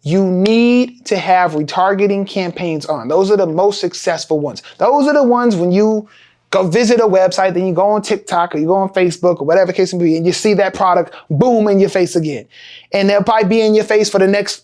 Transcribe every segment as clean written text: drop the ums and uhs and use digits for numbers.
you need to have retargeting campaigns on. Those are the most successful ones. Those are the ones when you go visit a website, then you go on TikTok or you go on Facebook or whatever case may be, and you see that product, boom, in your face again. And they'll probably be in your face for the next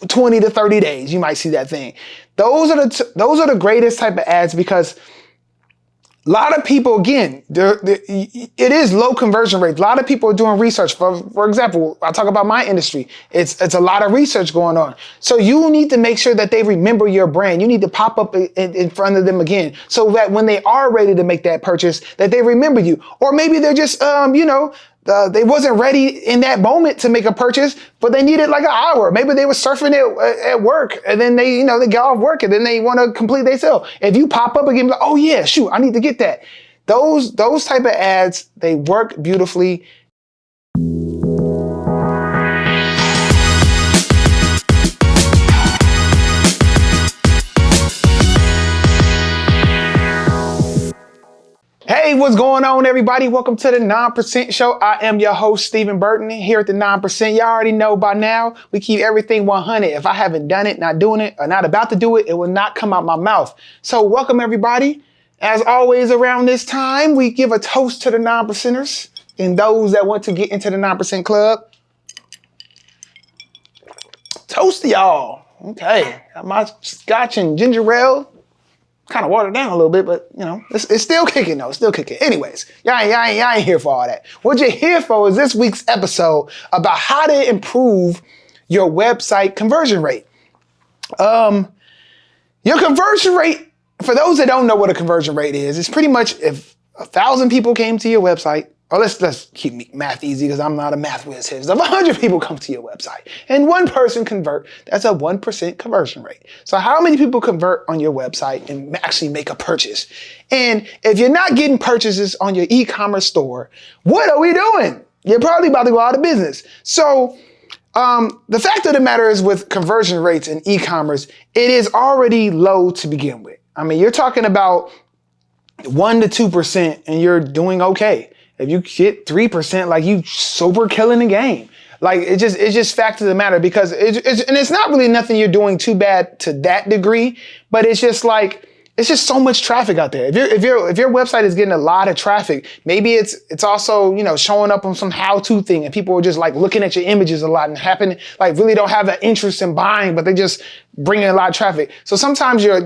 20 to 30 days. You might see that thing. Those are the greatest type of ads, because a lot of people, again, it is low conversion rates. A lot of people are doing research. For example, I'll talk about my industry. It's a lot of research going on. So you need to make sure that they remember your brand. You need to pop up in front of them again, so that when they are ready to make that purchase, that they remember you. Or maybe they're just, they wasn't ready in that moment to make a purchase, but they needed like an hour. Maybe they were surfing at work, and then they got off work, and then they want to complete their sale. If you pop up again, like, oh yeah, shoot, I need to get that. Those type of ads, they work beautifully. Hey, what's going on, everybody? Welcome to the 9% Show. I am your host, Steven Burton, here at the 9%. Y'all already know by now, we keep everything 100. If I haven't done it, not doing it, or not about to do it, it will not come out my mouth. So welcome, everybody. As always, around this time, we give a toast to the 9%ers and those that want to get into the 9% club. Toast to y'all. Okay, got my scotch and ginger ale. Kind of watered down a little bit, but it's still kicking though, still kicking. Anyways, y'all ain't here for all that. What you're here for is this week's episode about how to improve your website conversion rate. Your conversion rate, for those that don't know what a conversion rate is, it's pretty much if 1,000 people came to your website, or let's keep math easy because I'm not a math whiz here. If 100 people come to your website and one person convert, that's a 1% conversion rate. So how many people convert on your website and actually make a purchase? And if you're not getting purchases on your e-commerce store, what are we doing? You're probably about to go out of business. So the fact of the matter is, with conversion rates in e-commerce, it is already low to begin with. I mean, you're talking about 1 to 2% and you're doing okay. If you hit 3%, like, you super killing the game. Like, it's just fact of the matter, because it's not really nothing you're doing too bad to that degree, but it's just so much traffic out there. If your website is getting a lot of traffic, maybe it's also, showing up on some how-to thing, and people are just like looking at your images a lot and really don't have an interest in buying, but they just bring in a lot of traffic. So sometimes your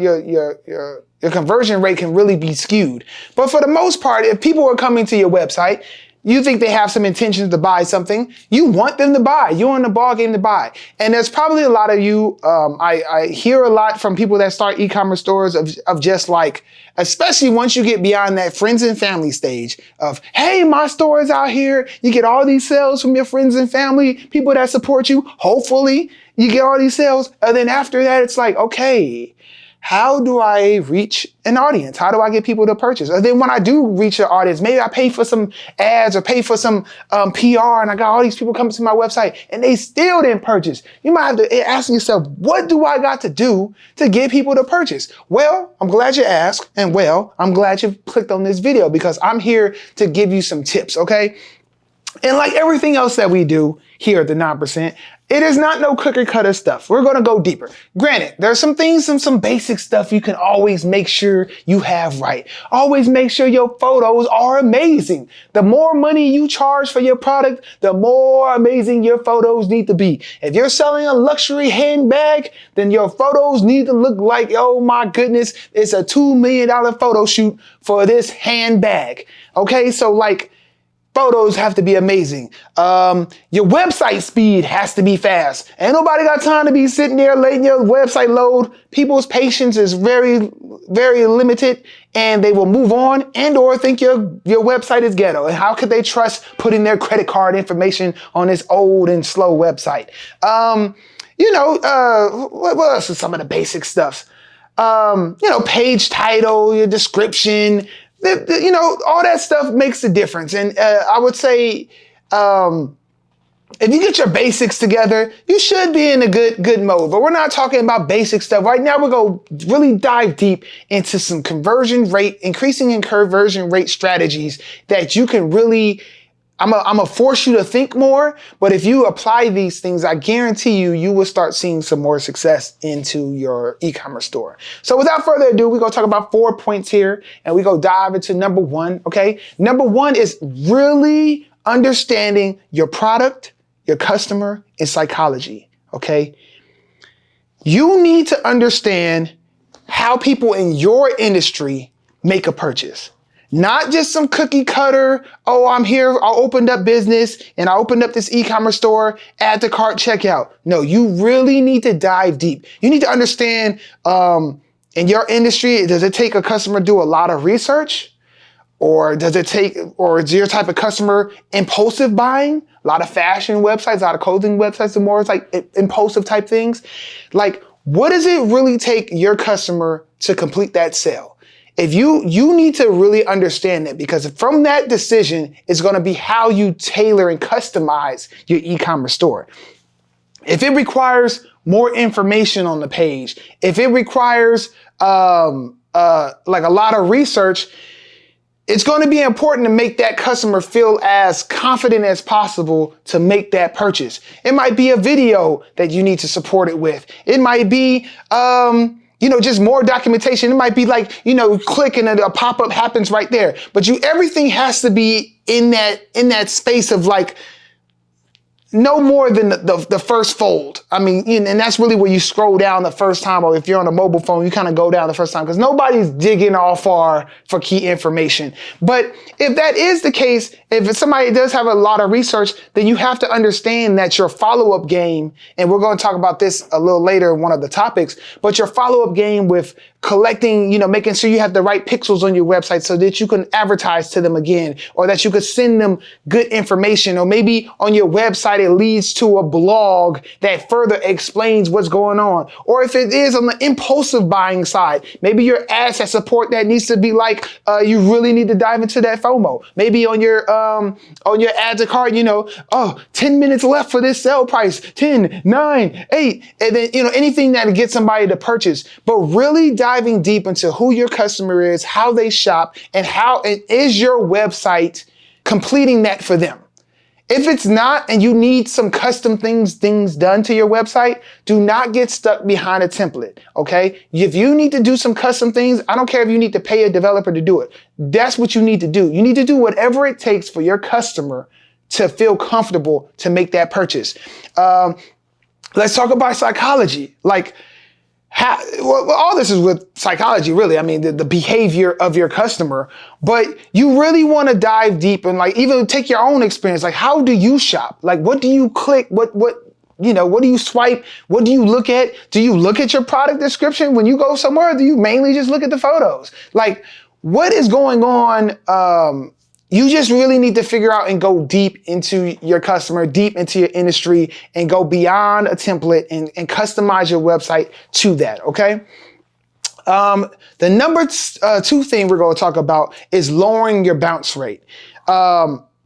conversion rate can really be skewed. But for the most part, if people are coming to your website, you think they have some intentions to buy something, you want them to buy. You're in the ballgame to buy. And there's probably a lot of you, I hear a lot from people that start e-commerce stores of just like, especially once you get beyond that friends and family stage of, hey, my store is out here. You get all these sales from your friends and family, people that support you. Hopefully you get all these sales. And then after that, it's like, okay, how do I reach an audience? How do I get people to purchase? And then when I do reach an audience, maybe I pay for some ads or pay for some PR, and I got all these people coming to my website and they still didn't purchase. You might have to ask yourself, what do I got to do to get people to purchase? Well, I'm glad you asked, and I'm glad you clicked on this video, because I'm here to give you some tips, okay? And like everything else that we do here at the 9%, it is not no cookie cutter stuff. We're going to go deeper. Granted, there's some things, some basic stuff you can always make sure you have right. Always make sure your photos are amazing. The more money you charge for your product, the more amazing your photos need to be. If you're selling a luxury handbag, then your photos need to look like, oh my goodness, it's a $2 million photo shoot for this handbag. Okay, so like, photos have to be amazing. Your website speed has to be fast. Ain't nobody got time to be sitting there letting your website load. People's patience is very, very limited, and they will move on and or think your website is ghetto. And how could they trust putting their credit card information on this old and slow website? What else is some of the basic stuff? Page title, your description, all that stuff makes a difference. And I would say, if you get your basics together, you should be in a good mode. But we're not talking about basic stuff. Right now, we're going to really dive deep into some increasing in conversion rate strategies that you can really I'm gonna force you to think more, but if you apply these things, I guarantee you, you will start seeing some more success into your e-commerce store. So without further ado, we're gonna talk about 4 points here, and we go dive into number 1, okay? Number 1 is really understanding your product, your customer, and psychology, okay? You need to understand how people in your industry make a purchase. Not just some cookie cutter, oh, I'm here, I opened up business and I opened up this e-commerce store, add to cart, checkout. No, you really need to dive deep. You need to understand, in your industry, does it take a customer to do a lot of research? Or is your type of customer impulsive buying? A lot of fashion websites, a lot of clothing websites, and more it's like impulsive type things. Like, what does it really take your customer to complete that sale? If you need to really understand that, because from that decision is going to be how you tailor and customize your e-commerce store. If it requires more information on the page, if it requires like a lot of research, it's going to be important to make that customer feel as confident as possible to make that purchase. It might be a video that you need to support it with. It might be, just more documentation. It might be like, click and a pop-up happens right there. But everything has to be in that space of like, no more than the first fold. I mean, and that's really where you scroll down the first time, or if you're on a mobile phone, you kind of go down the first time because nobody's digging all far for key information. But if that is the case, if somebody does have a lot of research, then you have to understand that your follow-up game, and we're going to talk about this a little later in one of the topics, but your follow-up game with collecting, making sure you have the right pixels on your website so that you can advertise to them again, or that you could send them good information, or maybe on your website, it leads to a blog that further explains what's going on. Or if it is on the impulsive buying side, maybe your ads that support that needs to be like, you really need to dive into that FOMO. Maybe on your add to cart, 10 minutes left for this sale price, 10, 9, 8, and then, anything that gets somebody to purchase. But really diving deep into who your customer is, how they shop, and is your website completing that for them. If it's not, and you need some custom things done to your website, do not get stuck behind a template, okay? If you need to do some custom things, I don't care if you need to pay a developer to do it. That's what you need to do. You need to do whatever it takes for your customer to feel comfortable to make that purchase. Let's talk about psychology. Like, all this is with psychology, really. I mean, the behavior of your customer, but you really want to dive deep and like even take your own experience. Like, how do you shop? Like, what do you click? What do you swipe? What do you look at? Do you look at your product description when you go somewhere? Or do you mainly just look at the photos? Like, what is going on? You just really need to figure out and go deep into your customer, deep into your industry, and go beyond a template and customize your website to that, okay? The number 2 thing we're going to talk about is lowering your bounce rate.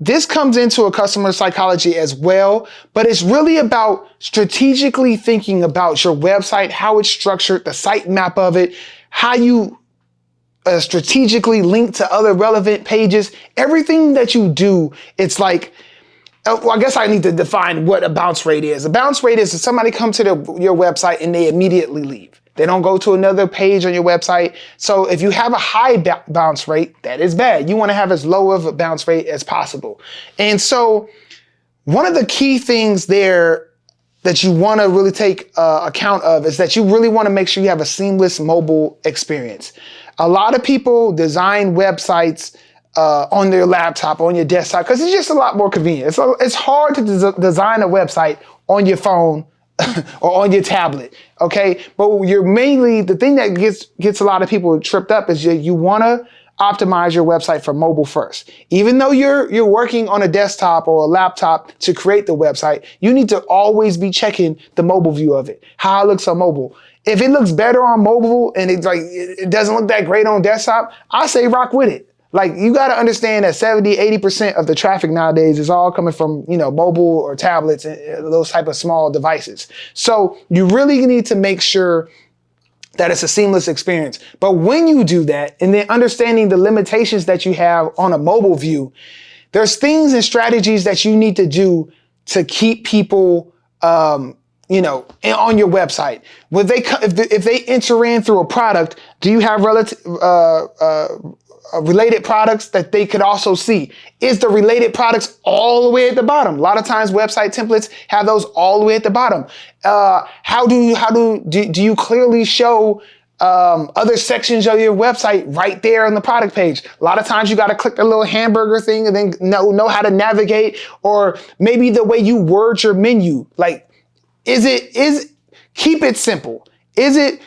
This comes into a customer psychology as well, but it's really about strategically thinking about your website, how it's structured, the sitemap of it, how you strategically link to other relevant pages. Everything that you do, it's like, well, I guess I need to define what a bounce rate is. A bounce rate is if somebody comes to your website and they immediately leave. They don't go to another page on your website. So if you have a high bounce rate, that is bad. You want to have as low of a bounce rate as possible. And so one of the key things there that you want to really take account of is that you really want to make sure you have a seamless mobile experience. A lot of people design websites on their laptop, on your desktop, because it's just a lot more convenient. So it's hard to design a website on your phone or on your tablet, okay? But the thing that gets a lot of people tripped up is you want to optimize your website for mobile first. Even though you're working on a desktop or a laptop to create the website, you need to always be checking the mobile view of it, how it looks on mobile. If it looks better on mobile and it doesn't look that great on desktop, I say rock with it. Like, you got to understand that 70-80% of the traffic nowadays is all coming from, mobile or tablets and those type of small devices. So you really need to make sure that it's a seamless experience. But when you do that, and then understanding the limitations that you have on a mobile view, there's things and strategies that you need to do to keep people, on your website. If they enter in through a product, do you have related products that they could also see? Is the related products all the way at the bottom? A lot of times website templates have those all the way at the bottom. How do you clearly show other sections of your website right there on the product page? A lot of times you got to click the little hamburger thing and then know how to navigate, or maybe the way you word your menu. Like, keep it simple. Is it,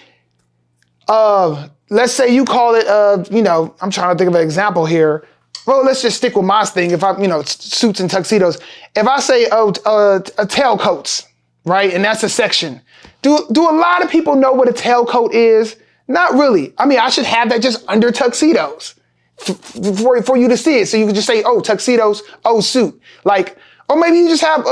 let's say you call it, I'm trying to think of an example here. Well, let's just stick with my thing. If suits and tuxedos. If I say, tailcoats, right? And that's a section. Do a lot of people know what a tailcoat is? Not really. I mean, I should have that just under tuxedos for you to see it. So you can just say, oh, tuxedos, oh, suit. Like, or maybe you just have,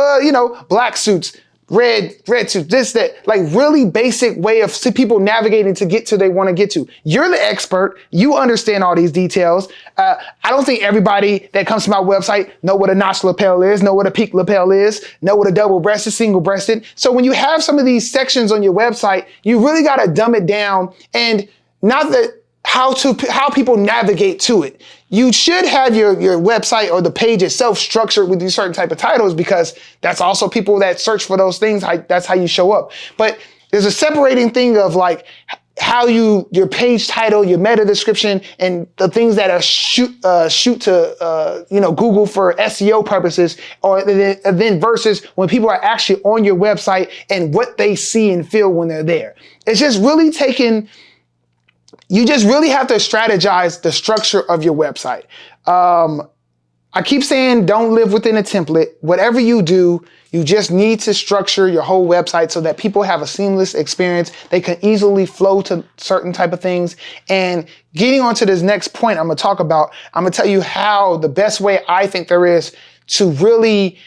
black suits, red suits, this, that, like really basic way of people navigating to get to they want to get to. You're the expert. You understand all these details. I don't think everybody that comes to my website know what a notch lapel is, know what a peak lapel is, know what a double breast is, single breasted. So when you have some of these sections on your website, you really got to dumb it down, and not that how people navigate to it. You should have your website or the page itself structured with these certain type of titles, because that's also people that search for those things. That's how you show up. But there's a separating thing of like how your page title, your meta description, and the things that are shoot to Google for SEO purposes, or then versus when people are actually on your website and what they see and feel when they're there. It's just really you just really have to strategize the structure of your website. I keep saying don't live within a template. Whatever you do, you just need to structure your whole website so that people have a seamless experience. They can easily flow to certain type of things. And getting on to this next point I'm going to tell you how the best way I think there is to really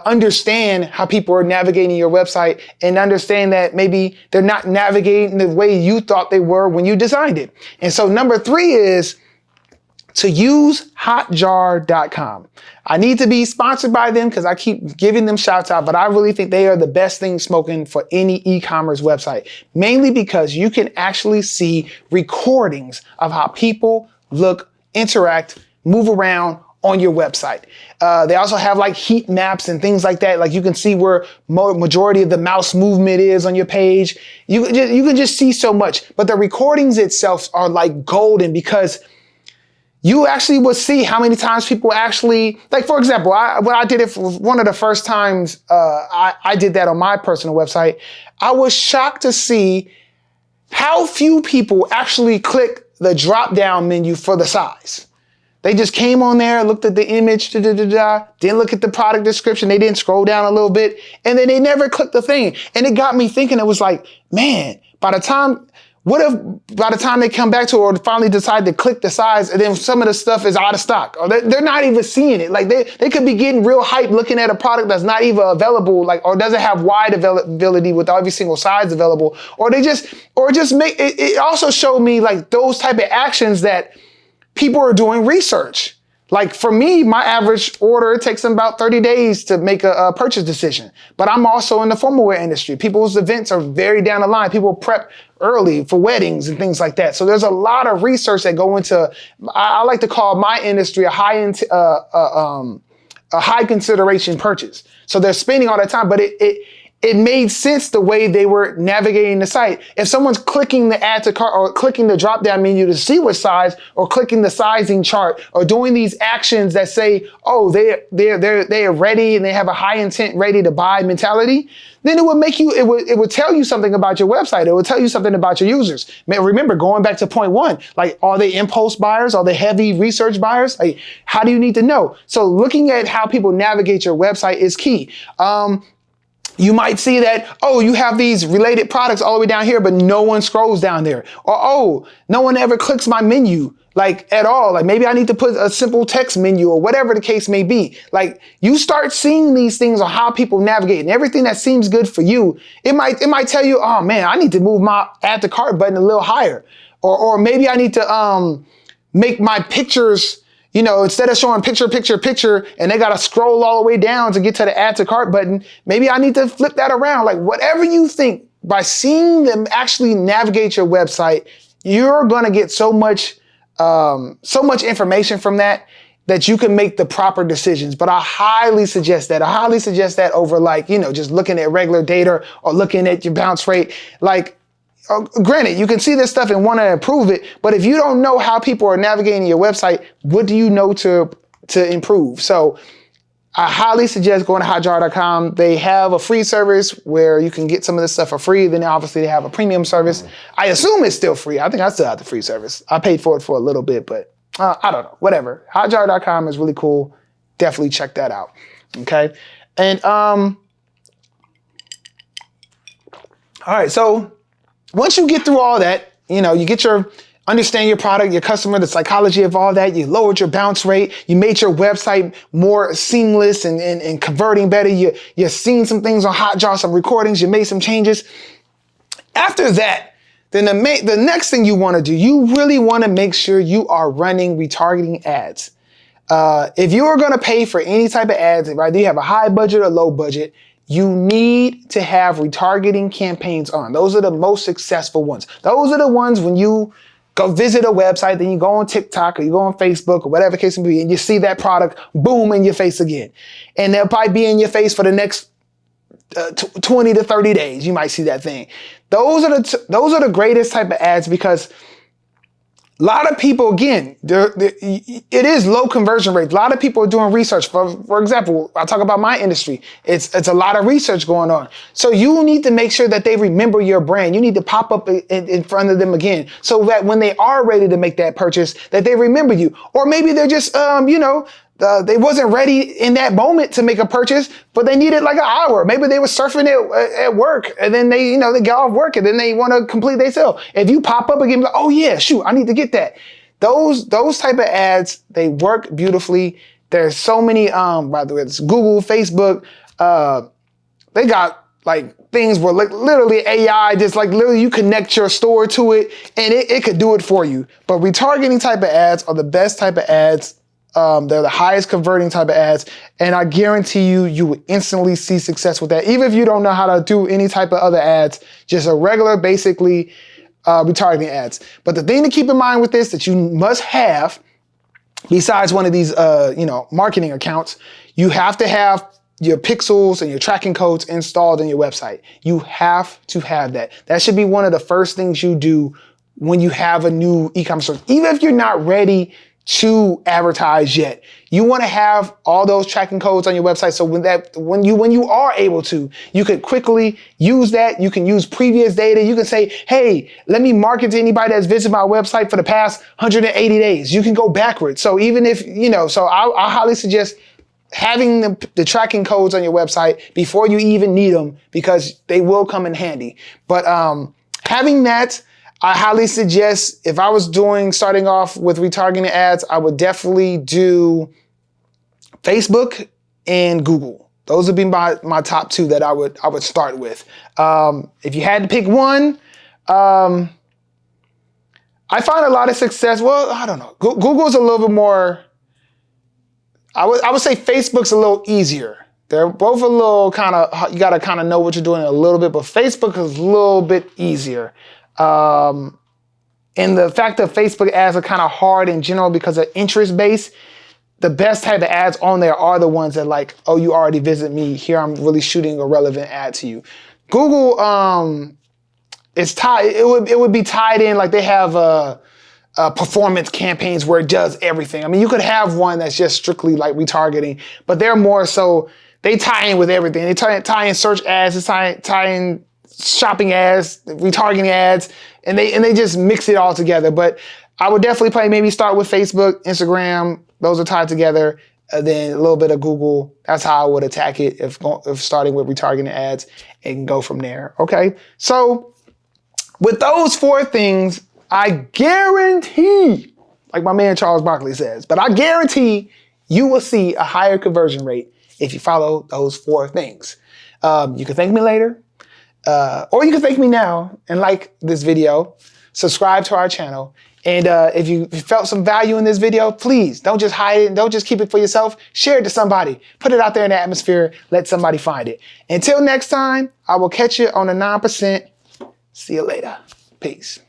understand how people are navigating your website, and understand that maybe they're not navigating the way you thought they were when you designed it. And so number 3 is to use hotjar.com. I need to be sponsored by them because I keep giving them shouts out, but I really think they are the best thing smoking for any e-commerce website, mainly because you can actually see recordings of how people look, interact, move around on your website. They also have like heat maps and things like that. Like you can see where majority of the mouse movement is on your page. You can just see so much, but the recordings itself are like golden, because you actually will see how many times people actually, like for example, when I did it for one of the first times I did that on my personal website, I was shocked to see how few people actually click the drop down menu for the size. They just came on there, looked at the image, didn't look at the product description. They didn't scroll down a little bit, and then they never clicked the thing. And it got me thinking, it was like, man, by the time they come back to it or finally decide to click the size, and then some of the stuff is out of stock, or they're not even seeing it. Like they could be getting real hype looking at a product that's not even available, like, or doesn't have wide availability with every single size available, or just make it. It also showed me like those type of actions that people are doing research. Like for me, my average order, it takes them about 30 days to make a purchase decision. But I'm also in the formal wear industry. People's events are very down the line. People prep early for weddings and things like that. So there's a lot of research that go into, I like to call my industry a high consideration purchase. So they're spending all that time, but it made sense the way they were navigating the site. If someone's clicking the add to cart or clicking the drop down menu to see what size, or clicking the sizing chart, or doing these actions that say, oh, they are ready and they have a high intent, ready to buy mentality, then it would tell you something about your website. It would tell you something about your users. Remember, going back to point 1, like, are they impulse buyers? Are they heavy research buyers? Like, how do you need to know? So looking at how people navigate your website is key. You might see that, oh, you have these related products all the way down here, but no one scrolls down there. Or, oh, no one ever clicks my menu, like at all. Like maybe I need to put a simple text menu, or whatever the case may be. Like you start seeing these things on how people navigate, and everything that seems good for you, it might tell you, oh man, I need to move my add to cart button a little higher. Or maybe I need to make my pictures, You know, instead of showing picture, picture, picture, and they got to scroll all the way down to get to the add to cart button, maybe I need to flip that around. Like whatever you think, by seeing them actually navigate your website, you're going to get so much information from that you can make the proper decisions. But I highly suggest that. I highly suggest that over like, you know, just looking at regular data or looking at your bounce rate. Like, granted, you can see this stuff and want to improve it, but if you don't know how people are navigating your website, what do you know to improve? So I highly suggest going to hotjar.com. They have a free service where you can get some of this stuff for free. Then obviously they have a premium service. I assume it's still free. I think I still have the free service. I paid for it for a little bit, but I don't know, whatever. Hotjar.com is really cool. Definitely check that out. Okay. And, all right. So once you get through all that, you know, you get understand your product, your customer, the psychology of all that, you lowered your bounce rate, you made your website more seamless and converting better, you're seeing some things on Hotjar, some recordings, you made some changes. After that, then the next thing you want to do, you really want to make sure you are running retargeting ads. If you are going to pay for any type of ads, whether you have a high budget or low budget, you need to have retargeting campaigns on. Those are the most successful ones. Those are the ones when you go visit a website, then you go on TikTok or you go on Facebook or whatever case may be, and you see that product, boom, in your face again. And they'll probably be in your face for the next 20 to 30 days. You might see that thing. Those are the greatest type of ads because a lot of people, again, it is low conversion rates. A lot of people are doing research. For example, I talk about my industry. It's a lot of research going on. So you need to make sure that they remember your brand. You need to pop up in front of them again so that when they are ready to make that purchase, that they remember you. Or maybe they're just, they wasn't ready in that moment to make a purchase, but they needed like an hour. Maybe they were surfing at work and then they got off work and then they want to complete their sale. If you pop up again, like, oh yeah, shoot, I need to get that. Those type of ads, they work beautifully. There's so many, by the way, it's Google, Facebook, they got like things where like literally AI, just like literally you connect your store to it and it could do it for you. But retargeting type of ads are the best type of ads. They're the highest converting type of ads. And I guarantee you will instantly see success with that. Even if you don't know how to do any type of other ads, just a regular, basically, retargeting ads. But the thing to keep in mind with this that you must have, besides one of these, marketing accounts, you have to have your pixels and your tracking codes installed in your website. You have to have that. That should be one of the first things you do when you have a new e-commerce store. Even if you're not ready to advertise yet, you want to have all those tracking codes on your website. So when you are able to, you could quickly use that. You can use previous data. You can say, hey, let me market to anybody that's visited my website for the past 180 days. You can go backwards. So even if, so I highly suggest having the tracking codes on your website before you even need them, because they will come in handy. But having that, I highly suggest, if I was starting off with retargeting ads, I would definitely do Facebook and Google. Those would be my top two that I would start with. If you had to pick one, I find a lot of success. Well, I don't know. Google's a little bit more, I would say Facebook's a little easier. They're both a little you got to kind of know what you're doing a little bit, but Facebook is a little bit easier. And the fact that Facebook ads are kind of hard in general because of interest based, the best type of ads on there are the ones that like, oh, you already visit me. Here I'm really shooting a relevant ad to you. Google, it's tied. It would be tied in, like they have performance campaigns where it does everything. I mean, you could have one that's just strictly like retargeting, but they're more so, they tie in with everything. They tie in search ads, they tie in shopping ads, retargeting ads, and they just mix it all together. But I would definitely maybe start with Facebook, Instagram. Those are tied together. Then a little bit of Google. That's how I would attack it if starting with retargeting ads, and go from there. Okay. So with those four things, I guarantee, like my man Charles Barkley says, but I guarantee you will see a higher conversion rate if you follow those four things. You can thank me later. Or you can thank me now and like this video. subscribe to our channel. And if you felt some value in this video, please don't just hide it and don't just keep it for yourself. Share it to somebody. Put it out there in the atmosphere. Let somebody find it. Until next time, I will catch you on the 9%. See you later. Peace.